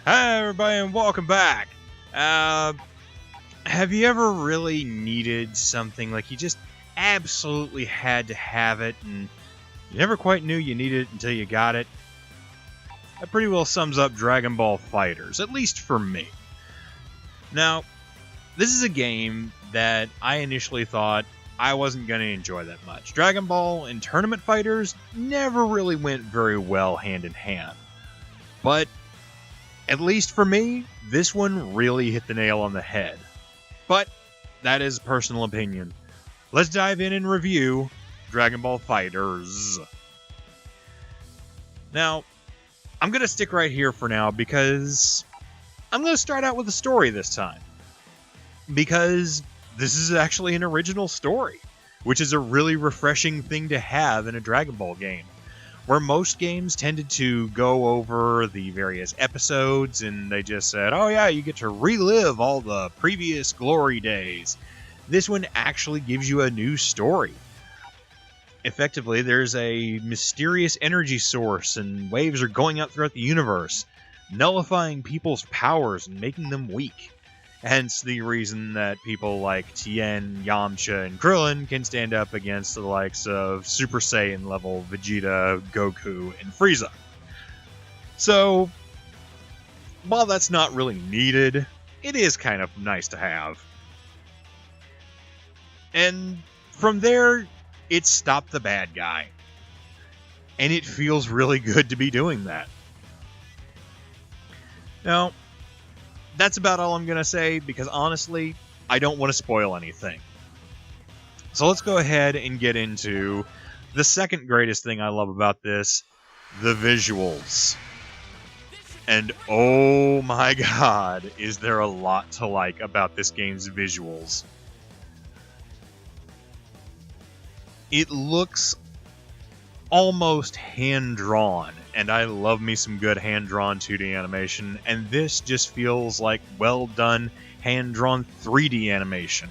Hi everybody and welcome back. Have you ever really needed something, like you just absolutely had to have it and you never quite knew you needed it until you got it? That pretty well sums up Dragon Ball FighterZ, at least for me. Now, this is a game that I initially thought I wasn't going to enjoy that much. Dragon Ball and tournament fighters never really went very well hand in hand. But at least for me, this one really hit the nail on the head. But that is personal opinion. Let's dive in and review Dragon Ball FighterZ. Now, I'm going to stick right here for now because I'm going to start out with a story this time. Because this is actually an original story, which is a really refreshing thing to have in a Dragon Ball game. Where most games tended to go over the various episodes and they just said, oh yeah, you get to relive all the previous glory days. This one actually gives you a new story. Effectively, there's a mysterious energy source and waves are going out throughout the universe, nullifying people's powers and making them weak. Hence the reason that people like Tien, Yamcha, and Krillin can stand up against the likes of Super Saiyan level Vegeta, Goku, and Frieza. So, while that's not really needed, it is kind of nice to have. And from there, it stopped the bad guy. And it feels really good to be doing that. Now, that's about all I'm going to say, because honestly, I don't want to spoil anything. So let's go ahead and get into the second greatest thing I love about this, the visuals. And oh my god, is there a lot to like about this game's visuals. It looks almost hand-drawn, and I love me some good hand-drawn 2D animation, and this just feels like well-done hand-drawn 3D animation.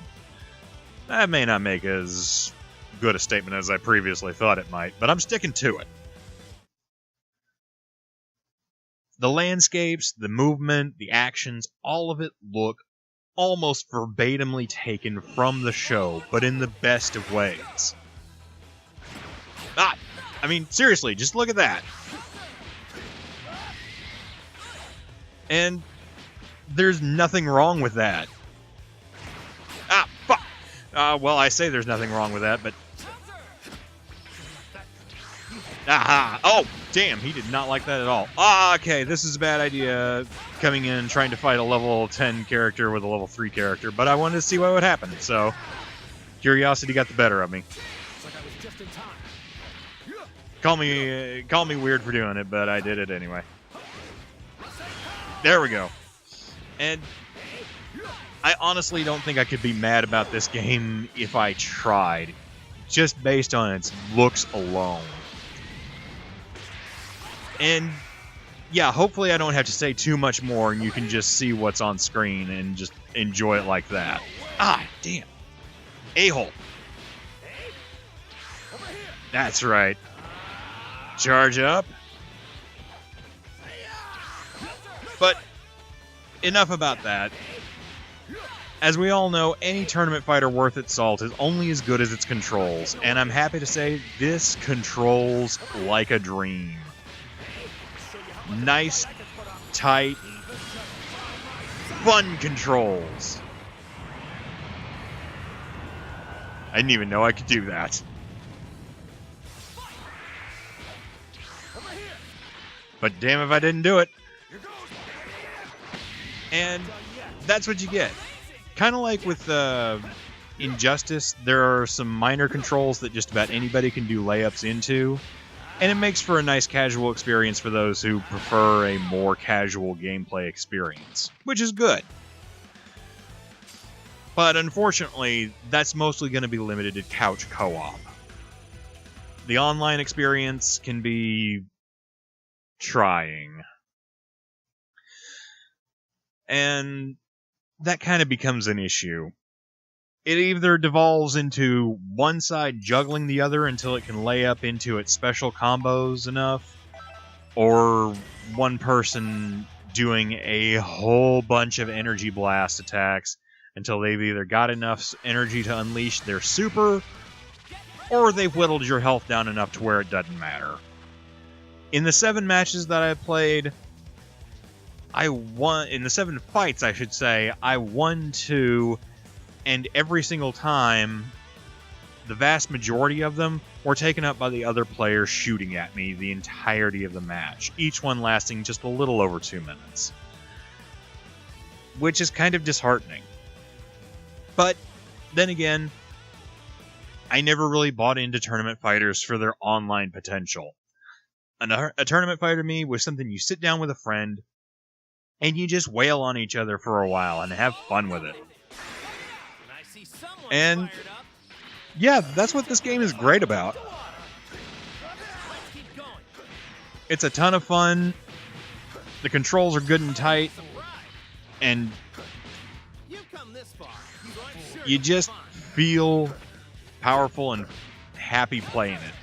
That may not make as good a statement as I previously thought it might, but I'm sticking to it. The landscapes, the movement, the actions, all of it look almost verbatimly taken from the show, but in the best of ways. I mean, seriously, just look at that. And there's nothing wrong with that. Fuck! Well, I say there's nothing wrong with that, but... Aha! Oh, damn, he did not like that at all. Okay, this is a bad idea, coming in and trying to fight a level 10 character with a level 3 character, but I wanted to see what would happen, so... Curiosity got the better of me. Call me weird for doing it, but I did it anyway. There we go. And I honestly don't think I could be mad about this game if I tried, just based on its looks alone. And yeah, hopefully I don't have to say too much more and you can just see what's on screen and just enjoy it like that. Damn. A-hole. That's right. Charge up. But enough about that. As we all know, any tournament fighter worth its salt is only as good as its controls, and I'm happy to say this controls like a dream. Nice, tight, fun controls. I didn't even know I could do that. But damn if I didn't do it. And that's what you get. Kind of like with Injustice, there are some minor controls that just about anybody can do layups into. And it makes for a nice casual experience for those who prefer a more casual gameplay experience. Which is good. But unfortunately, that's mostly going to be limited to couch co-op. The online experience can be trying. And that kind of becomes an issue. It either devolves into one side juggling the other until it can lay up into its special combos enough, or one person doing a whole bunch of energy blast attacks until they've either got enough energy to unleash their super, or they've whittled your health down enough to where it doesn't matter. In the 7 matches that I played, I won, in the 7 fights, I should say, I won 2, and every single time, the vast majority of them were taken up by the other players shooting at me the entirety of the match, each one lasting just a little over 2 minutes. Which is kind of disheartening. But, then again, I never really bought into tournament fighters for their online potential. A tournament fighter to me was something you sit down with a friend, and you just wail on each other for a while and have fun with it. And yeah, that's what this game is great about. It's a ton of fun. The controls are good and tight. And you just feel powerful and happy playing it.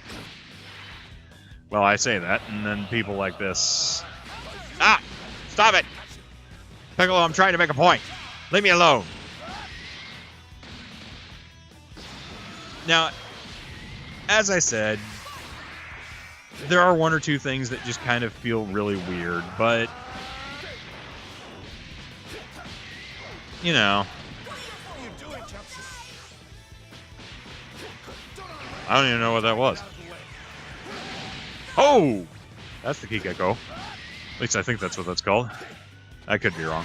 Well, I say that, and then people like this... Ah! Stop it! Piccolo, I'm trying to make a point. Leave me alone. Now, as I said, there are 1 or 2 things that just kind of feel really weird, but... You know... I don't even know what that was. Oh! That's the Kikeko. At least I think that's what that's called. I could be wrong.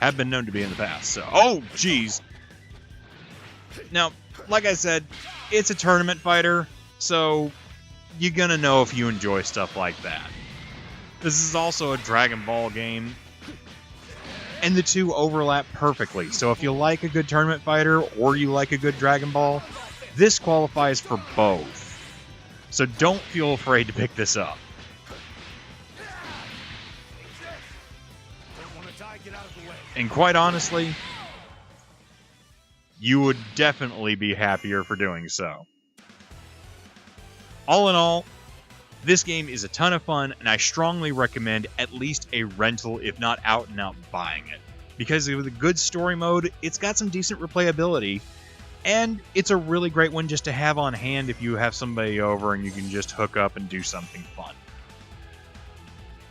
Have been known to be in the past, so... Oh, jeez! Now, like I said, it's a tournament fighter, so you're gonna know if you enjoy stuff like that. This is also a Dragon Ball game, and the two overlap perfectly. So if you like a good tournament fighter, or you like a good Dragon Ball, this qualifies for both. So don't feel afraid to pick this up. And quite honestly, you would definitely be happier for doing so. All in all, this game is a ton of fun, and I strongly recommend at least a rental, if not out and out buying it. Because with a good story mode, it's got some decent replayability, and it's a really great one just to have on hand if you have somebody over and you can just hook up and do something fun.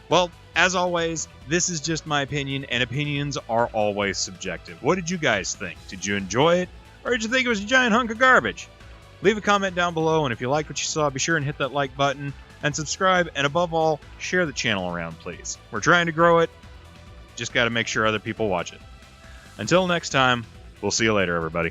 Well, as always, this is just my opinion, and opinions are always subjective. What did you guys think? Did you enjoy it? Or did you think it was a giant hunk of garbage? Leave a comment down below, and if you liked what you saw, be sure and hit that like button, and subscribe, and above all, share the channel around, please. We're trying to grow it, just gotta make sure other people watch it. Until next time, we'll see you later, everybody.